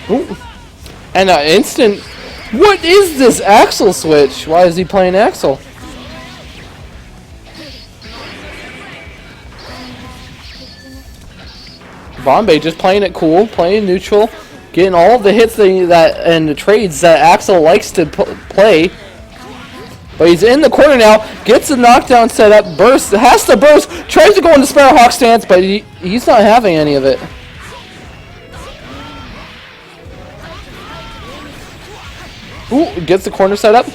Ooh. And an instant. What is this Axel switch? Why is he playing Axel? Bombay just playing it cool, playing neutral, getting all the hits and the trades that Axel likes to play. But he's in the corner now, gets the knockdown set up, bursts, has to burst, tries to go into Sparrowhawk stance, but he's not having any of it. Ooh, gets the corner set up.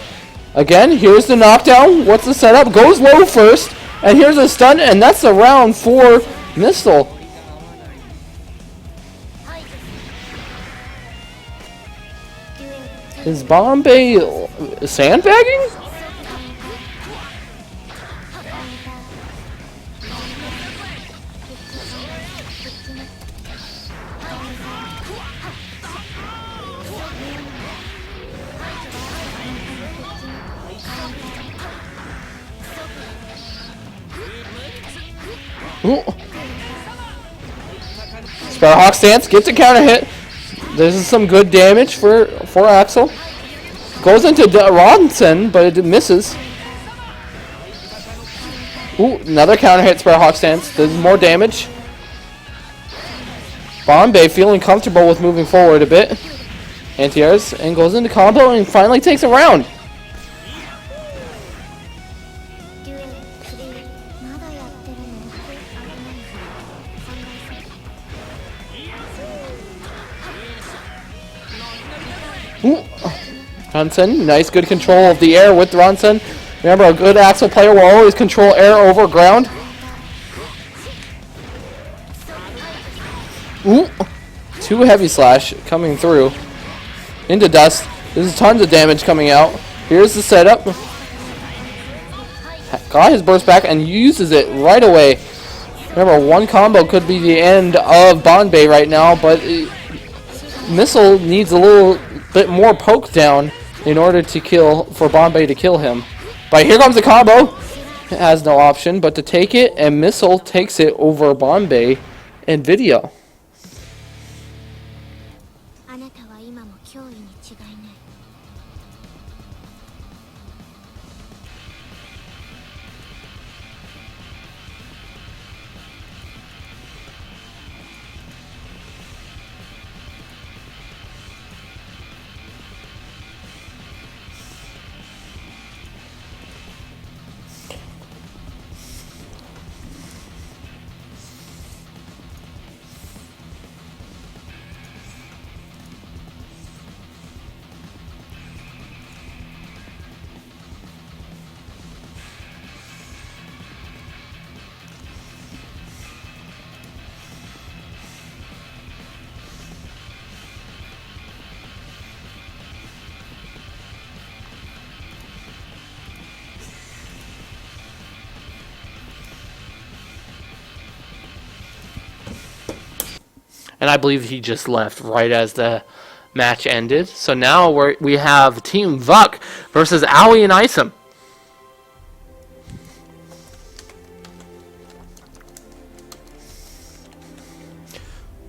Again, here's the knockdown. What's the setup? Goes low first, and here's a stun, and that's the round for Mystleaynn. Is Bombay sandbagging? Ooh. Sparrowhawk stance, gets a counter hit. This is some good damage for Axel. Goes into Ronson, but it misses. Ooh, another counter hit, Sparrowhawk stance. Does more damage. Bombay feeling comfortable with moving forward a bit. Anti-airs and goes into combo and finally takes a round. Ooh. Ronson, nice good control of the air with Ronson. Remember, a good Axel player will always control air over ground. Ooh. Two heavy slash coming through. Into dust. There's tons of damage coming out. Here's the setup. Got his burst back and uses it right away. Remember, one combo could be the end of Bombay right now, but Missile needs a little bit more poke down in order for Bombay to kill him. But here comes the combo. It has no option but to take it, and Missile takes it over Bombay in video. And I believe he just left right as the match ended. So now we have Team Vuck versus Owie and Isom.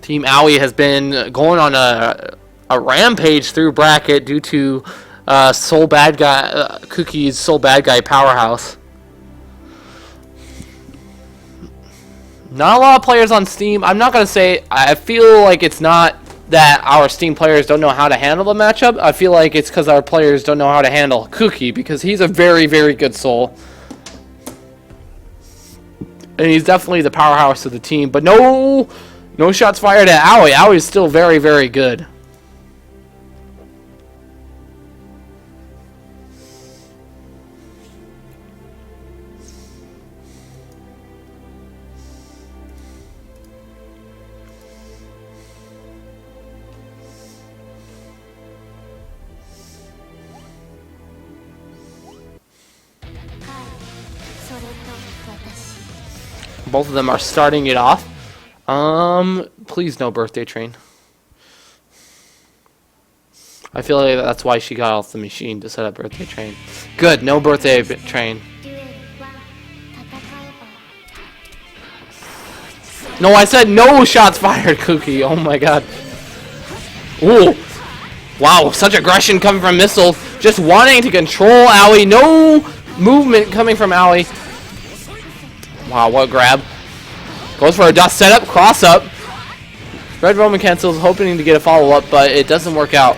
Team Owie has been going on a rampage through bracket due to Soul Bad Guy Cookie's Soul Bad Guy powerhouse. Not a lot of players on Steam. I'm not going to say, I feel like it's not that our Steam players don't know how to handle the matchup. I feel like it's because our players don't know how to handle Cookie, because he's a very, very good soul. And he's definitely the powerhouse of the team. But no shots fired at Owie. Owie's still very, very good. Both of them are starting it off. Please no birthday train. I feel like that's why she got off the machine to set up birthday train. Good, no birthday train. No, I said no shots fired, Cookie. Oh my god. Ooh. Wow, such aggression coming from Missile. Just wanting to control Aoi. No movement coming from Aoi. Wow, what a grab. Goes for a dust setup, cross up. Red Roman cancels, hoping to get a follow-up, but it doesn't work out.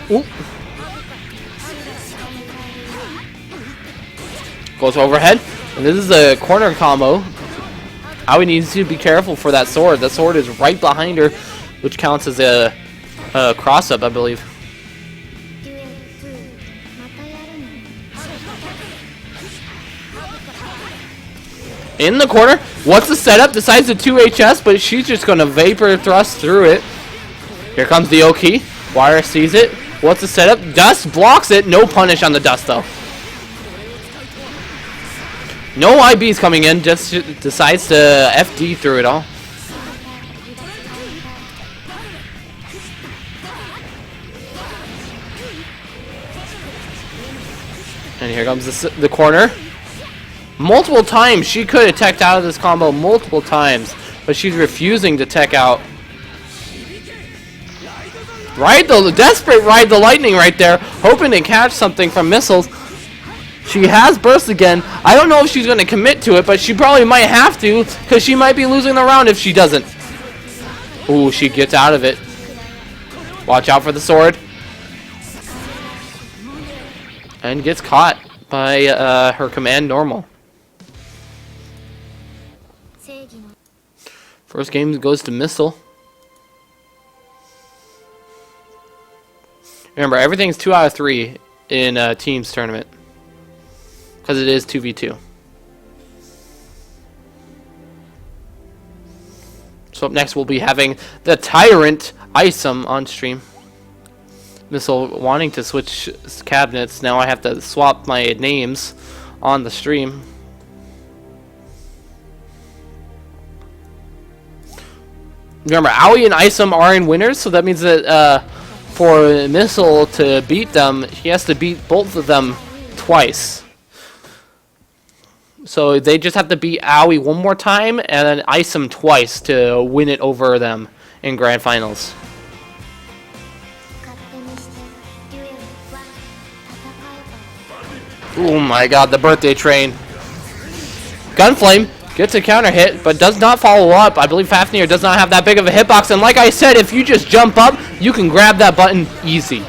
Ooh. Goes overhead. And this is a corner combo. Aoi needs to be careful for that sword. That sword is right behind her, which counts as a cross-up, I believe. In the corner. What's the setup? Decides to 2HS, but she's just going to vapor thrust through it. Here comes the Oki. Wire sees it. What's the setup? Dust blocks it. No punish on the Dust, though. No IBs coming in. Just decides to FD through it all. And here comes the corner. Multiple times she could have teched out of this combo multiple times, but she's refusing to tech out. Right, the desperate ride the lightning right there, hoping to catch something from missiles. She has burst again. I don't know if she's going to commit to it, but she probably might have to, because she might be losing the round if she doesn't. Ooh, she gets out of it. Watch out for the sword. And gets caught by her command normal. First game goes to Missile. Remember, everything's 2 out of 3 in a teams tournament. Because it is 2v2. So up next we'll be having the Tyrant Isom on stream. Missile wanting to switch cabinets. Now I have to swap my names on the stream. Remember, Aoi and Isom are in winners, so that means that for Missile to beat them, he has to beat both of them twice. So they just have to beat Aoi one more time, and then Isom twice to win it over them in Grand Finals. Oh my god, the birthday train. Gunflame gets a counter hit, but does not follow up. I believe Fafnir does not have that big of a hitbox, and like I said, if you just jump up, you can grab that button easy.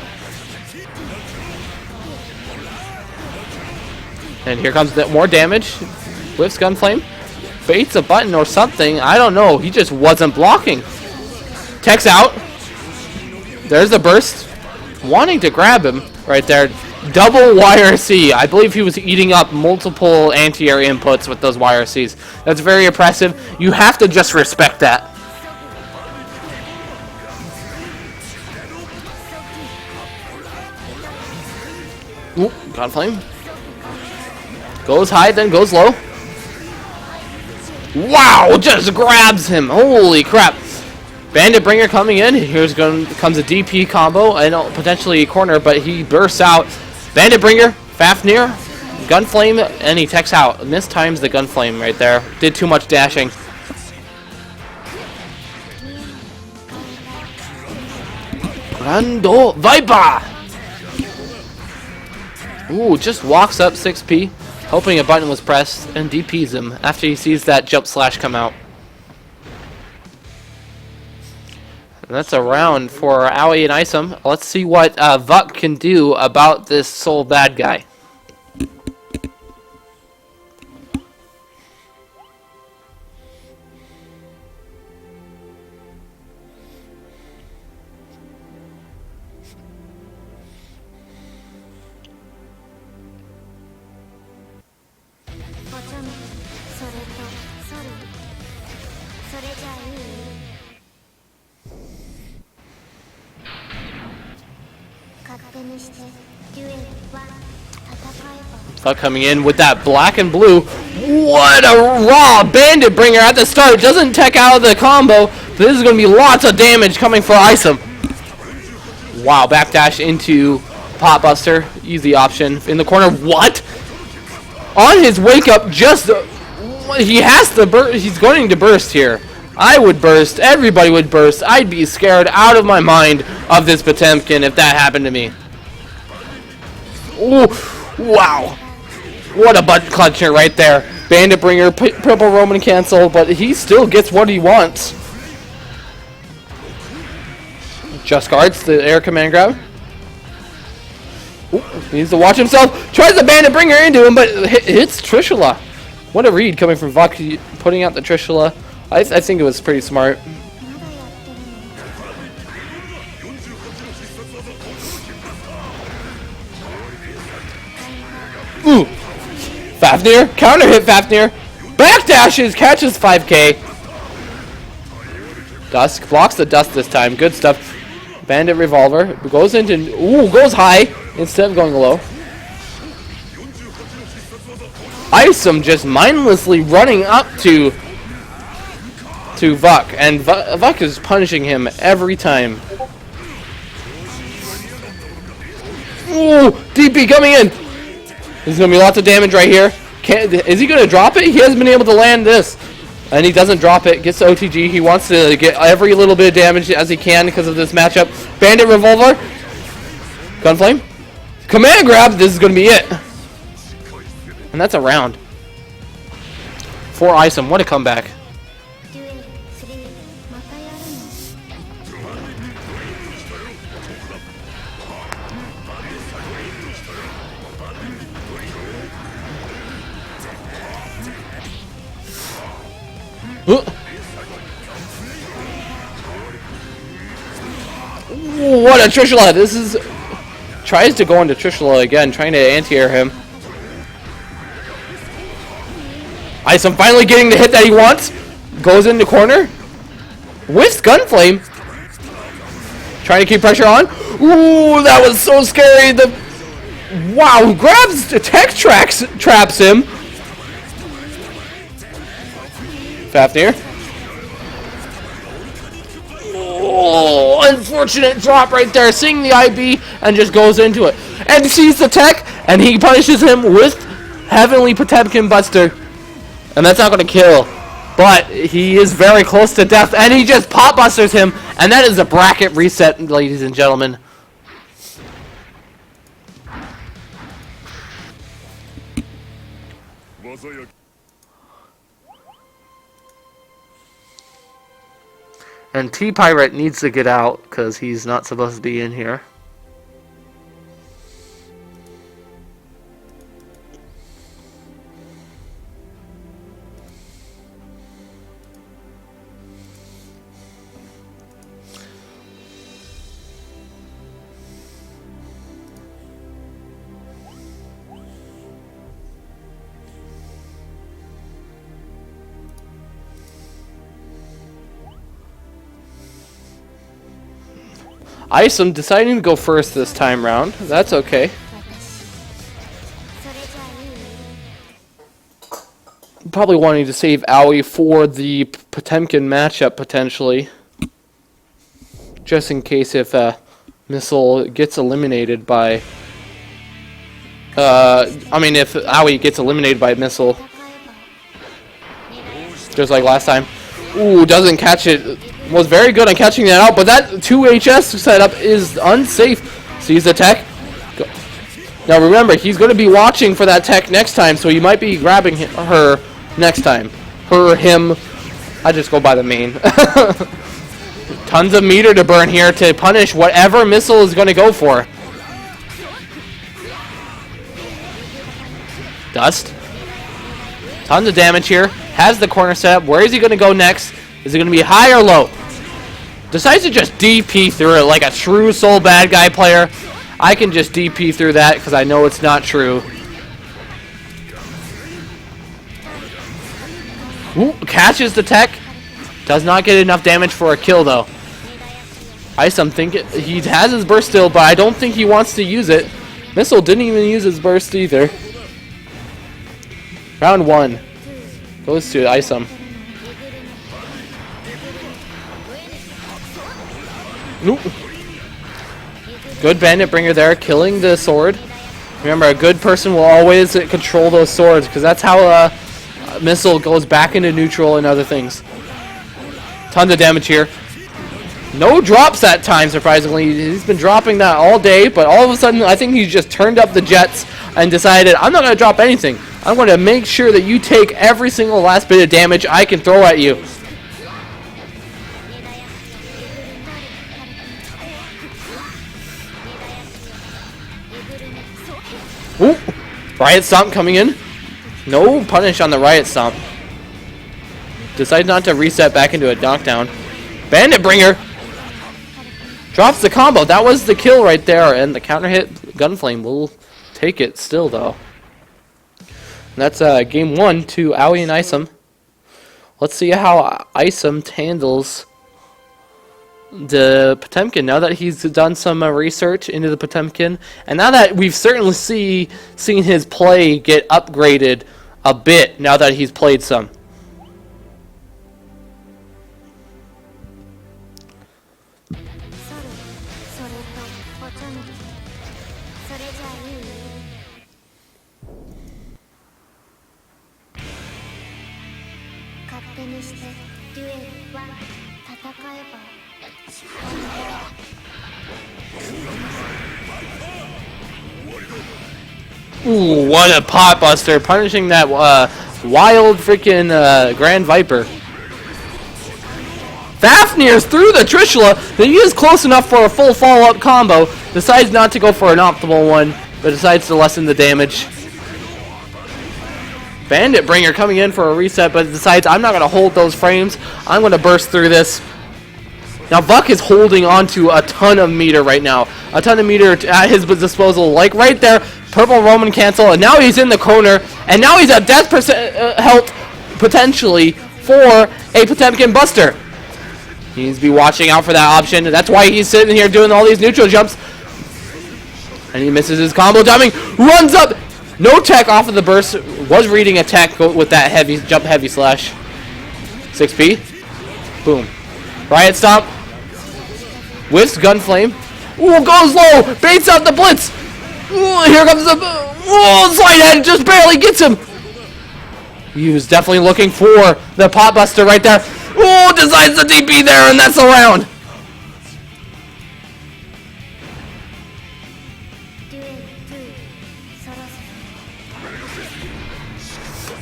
And here comes more damage. Whiffs Gunflame. Baits a button or something. I don't know. He just wasn't blocking. Tech's out. There's the burst. Wanting to grab him right there. Double YRC. I believe he was eating up multiple anti-air inputs with those YRCs. That's very impressive. You have to just respect that. Ooh, Gunflame. Goes high, then goes low. Wow, just grabs him. Holy crap. Bandit Bringer coming in. Here's comes a DP combo and potentially a corner, but he bursts out. Bandit Bringer, Fafnir, Gunflame, and he techs out. Mistimes the Gunflame right there. Did too much dashing. Grando Viper! Ooh, just walks up 6P, hoping a button was pressed, and DPs him after he sees that jump slash come out. And that's a round for Aoi and Isom. Let's see what Vuk can do about this Soul bad guy. Fuck coming in with that black and blue. What a raw bandit bringer at the start. Doesn't tech out of the combo. This is going to be lots of damage coming for Isom. Wow, backdash into Potbuster. Easy option. In the corner. What? On his wake up, just... he has to burst. He's going to burst here. I would burst. Everybody would burst. I'd be scared out of my mind of this Potemkin if that happened to me. Ooh, wow. What a butt clutcher right there. Bandit bringer, purple Roman cancel, but he still gets what he wants. Just guards the air command grab. Ooh, needs to watch himself. Tries the bandit bringer into him, but hits Trishula. What a read coming from Vuk, putting out the Trishula. I think it was pretty smart. Ooh. Fafnir, counter hit Fafnir. Backdashes, catches 5k. Dusk, blocks the dust this time. Good stuff. Bandit revolver, goes into, ooh, goes high instead of going low. Isom just mindlessly running up to Vuk, and Vuk is punishing him every time. Ooh, DP coming in. There's going to be lots of damage right here. Is he going to drop it? He hasn't been able to land this. And he doesn't drop it. Gets OTG. He wants to get every little bit of damage as he can because of this matchup. Bandit revolver. Gunflame. Command grab. This is going to be it. And that's a round. For Isom. What a comeback. What a Trishula! This is... tries to go into Trishula again, trying to anti-air him. Isom finally getting the hit that he wants. Goes into corner. Whiffs Gunflame. Trying to keep pressure on. Ooh, that was so scary. Wow, grabs the tech traps him. Fafnir. Oh, unfortunate drop right there. Seeing the IB and just goes into it. And sees the tech, and he punishes him with Heavenly Potemkin Buster. And that's not going to kill. But he is very close to death, and he just pop busters him. And that is a bracket reset, ladies and gentlemen. And TeaPirate needs to get out because he's not supposed to be in here. Isom deciding to go first this time round. That's okay. Probably wanting to save Aoi for the Potemkin matchup, potentially. Just in case if Missile gets eliminated by... if Aoi gets eliminated by Missile. Just like last time. Ooh, doesn't catch it. Was very good on catching that out, but that 2HS setup is unsafe. Sees the tech. Now remember, he's going to be watching for that tech next time, so he might be grabbing her next time. Her, him. I just go by the main. Tons of meter to burn here to punish whatever Missile is going to go for. Dust. Tons of damage here. Has the corner set up. Where is he going to go next? Is it going to be high or low? Decides to just DP through it like a true soul bad guy player. I can just DP through that because I know it's not true. Ooh, catches the tech. Does not get enough damage for a kill though. Isom think he has his burst still, but I don't think he wants to use it. Missile didn't even use his burst either. Round 1 goes to Isum. Nope. Good bandit bringer there, killing the sword. Remember, a good person will always control those swords, because that's how Missile goes back into neutral and other things. Tons of damage here. No drops that time, surprisingly. He's been dropping that all day, but all of a sudden, I think he just turned up the jets and decided, I'm not going to drop anything. I'm going to make sure that you take every single last bit of damage I can throw at you. Ooh, Riot Stomp coming in. No punish on the Riot Stomp. Decides not to reset back into a knockdown. Bandit Bringer drops the combo. That was the kill right there, and the counter hit Gunflame will take it still, though. And that's game 1 to Aoi and Isum. Let's see how Isum handles the Potemkin now that he's done some research into the Potemkin, and now that we've certainly seen his play get upgraded a bit now that he's played some. Ooh, what a pot buster, punishing that wild freaking Grand Viper. Fafnir's through the Trishula. He is close enough for a full follow-up combo. Decides not to go for an optimal one, but decides to lessen the damage. Bandit Bringer coming in for a reset, but decides, I'm not going to hold those frames. I'm going to burst through this. Now, Buck is holding on to a ton of meter right now. A ton of meter at his disposal. Like right there, purple Roman cancel, and now he's in the corner, and now he's at death health potentially for a Potemkin Buster. He needs to be watching out for that option. That's why he's sitting here doing all these neutral jumps. And he misses his combo timing. Runs up. No tech off of the burst. Was reading a tech with that heavy jump heavy slash. 6P. Boom. Riot Stomp. Whiffs Gunflame. Ooh, goes low. Baits out the blitz. Ooh, here comes the... Oh, Slide Head just barely gets him. He was definitely looking for the pot buster right there. Ooh, decides the DP there, and that's the round.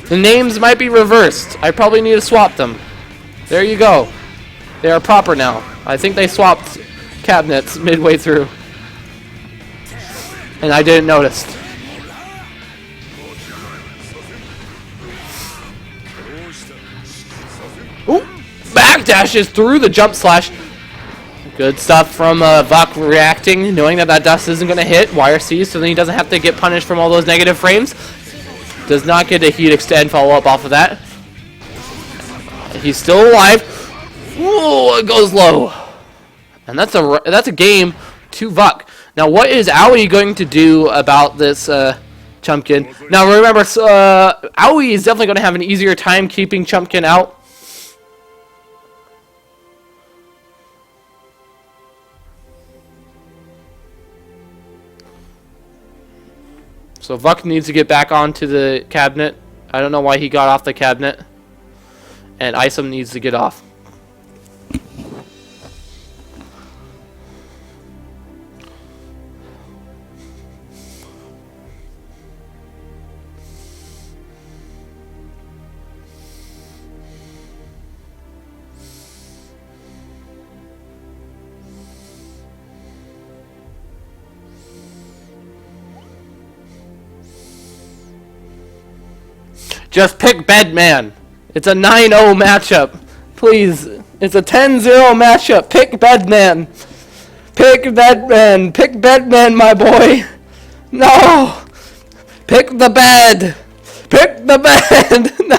The names might be reversed. I probably need to swap them. There you go. They are proper now. I think they swapped cabinets midway through. And I didn't notice. Ooh, backdashes through the jump slash. Good stuff from Vok reacting, knowing that that dust isn't going to hit YRC, so then he doesn't have to get punished from all those negative frames. Does not get a heat extend follow-up off of that. He's still alive. Ooh, it goes low. And that's a game to Vok. Now, what is Aoi going to do about this Chumpkin? Now, remember, Aoi is definitely going to have an easier time keeping Chumpkin out. So Vok needs to get back onto the cabinet. I don't know why he got off the cabinet. And Isum needs to get off. Just pick Bedman. It's a 9-0 matchup. Please. It's a 10-0 matchup. Pick Bedman. Pick Bedman. Pick Bedman, my boy. No. Pick the bed. Pick the bed. No.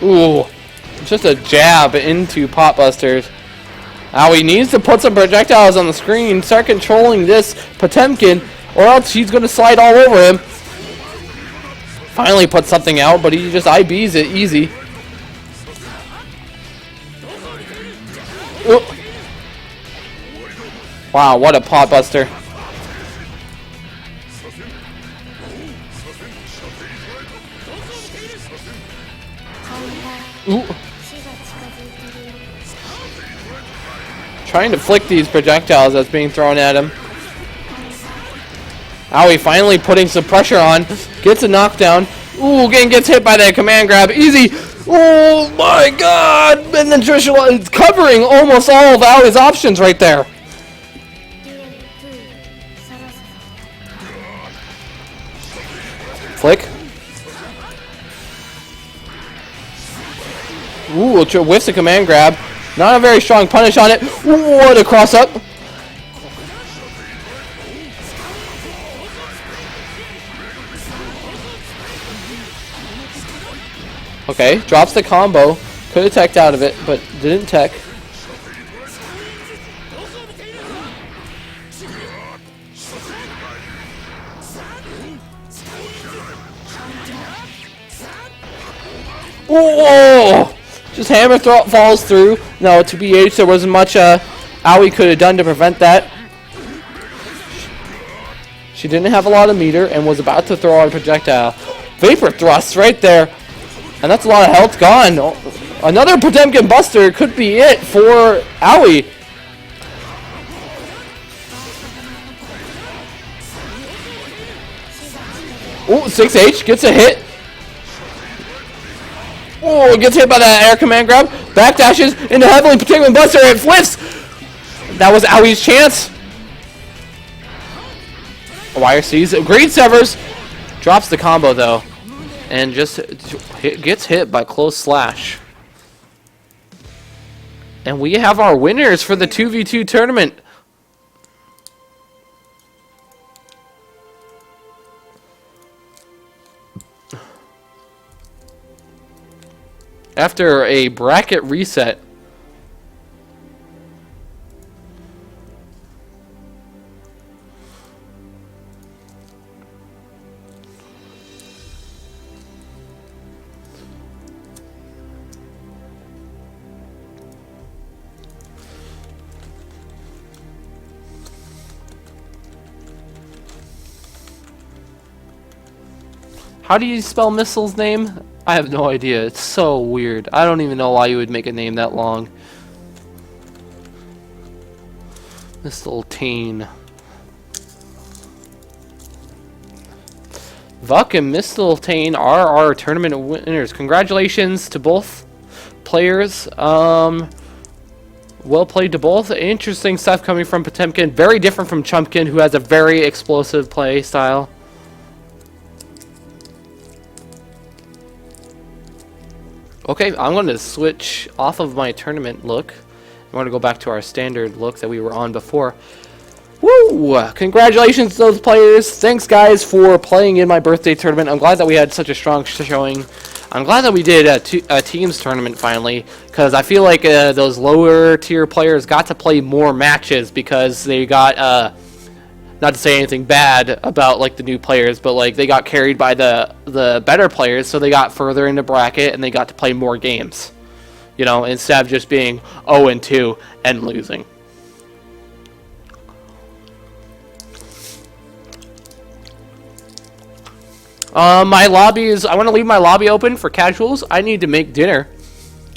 Ooh, just a jab into Potbusters. Now he needs to put some projectiles on the screen, start controlling this Potemkin, or else he's going to slide all over him. Finally put something out, but he just IBs it easy. Ooh. Wow, what a Potbuster. Ooh. Trying to flick these projectiles that's being thrown at him. Owie finally putting some pressure on. Gets a knockdown. Ooh, again gets hit by that command grab. Easy. Oh my god. And then Trishula is covering almost all of Owie's options right there. Flick. Ooh, whiffs a command grab. Not a very strong punish on it. Ooh, what a cross up. Okay, drops the combo. Could have teched out of it, but didn't tech. Whoa! Just hammer falls through. No, to BH, there wasn't much Owie could have done to prevent that. She didn't have a lot of meter and was about to throw out a projectile. Vapor thrust right there. And that's a lot of health gone. Another Potemkin Buster could be it for Owie. Ooh, 6H gets a hit. Oh, gets hit by that air command grab. Backdashes into heavily Potemkin Buster and flips. That was Owie's chance. Wire sees. Great severs. Drops the combo though. And just gets hit by close slash. And we have our winners for the 2v2 tournament. After a bracket reset. How do you spell Mystle's name? I have no idea. It's so weird. I don't even know why you would make a name that long. Mystleaynn. Vuck and Mystleaynn are our tournament winners. Congratulations to both players. Well played to both. Interesting stuff coming from Potemkin. Very different from Chumpkin, who has a very explosive play style. Okay, I'm going to switch off of my tournament look. I'm going to go back to our standard look that we were on before. Woo! Congratulations to those players. Thanks, guys, for playing in my birthday tournament. I'm glad that we had such a strong showing. I'm glad that we did a teams tournament finally, because I feel like those lower tier players got to play more matches because they got... not to say anything bad about like the new players, but like they got carried by the better players, so they got further into bracket and they got to play more games, you know, instead of just being 0-2 and losing. My lobby is, I want to leave my lobby open for casuals. I need to make dinner.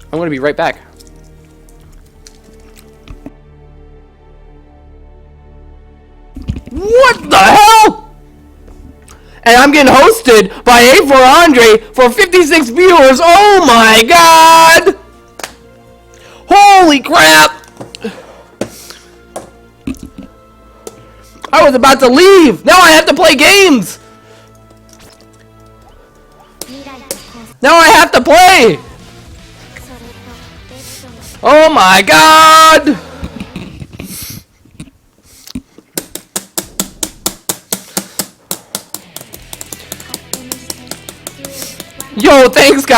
I'm going to be right back. What the hell? And I'm getting hosted by A4Andre for 56 viewers. Oh my god! Holy crap! I was about to leave. Now I have to play games. Now I have to play. Oh my god! Yo, thanks, guys.